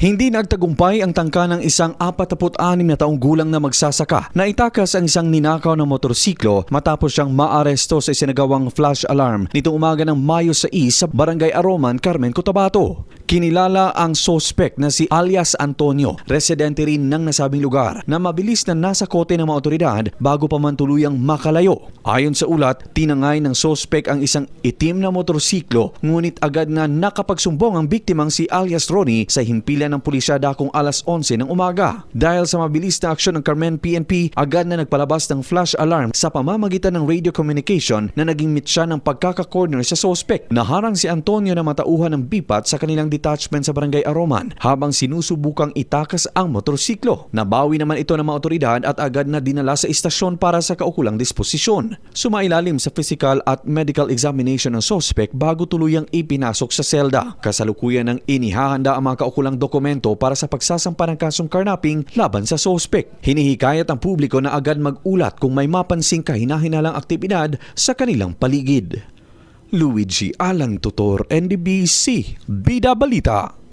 Hindi nagtagumpay ang tangka ng isang 46 na taong gulang na magsasaka na itakas ang isang ninakaw na motorsiklo matapos siyang maaresto sa isinagawang flash alarm nitong umaga ng Mayo 6 sa Barangay Aroman, Carmen, Cotabato. Kinilala ang sospek na si alias Antonio, residente rin ng nasabing lugar, na mabilis na nasa kote ng mga otoridad bago pa man tuluyang makalayo. Ayon sa ulat, tinangay ng sospek ang isang itim na motorsiklo ngunit agad na nakapagsumbong ang biktimang si alias Ronnie sa himpilan ng pulisya dakong alas 11 ng umaga. Dahil sa mabilis na aksyon ng Carmen PNP, agad na nagpalabas ng flash alarm sa pamamagitan ng radio communication na naging mitsa ng pagkaka-corner sa sospek. Naharang si Antonio na matauhan ng bipat sa kanilang detachment sa Barangay Aroman habang sinusubukang itakas ang motorsiklo. Nabawi naman ito ng mga otoridad at agad na dinala sa istasyon para sa kaukulang disposisyon. Sumailalim sa physical at medical examination ng sospek bago tuluyang ipinasok sa selda. Kasalukuyan ng inihahanda ang mga kaukulang dokumento para sa pagsasampa ng kasong karnaping laban sa sospek. Hinihikayat ang publiko na agad mag-ulat kung may mapansing kahina-hinalang aktibidad sa kanilang paligid. Luigi Alan Tutor, NDBC, Bida Balita.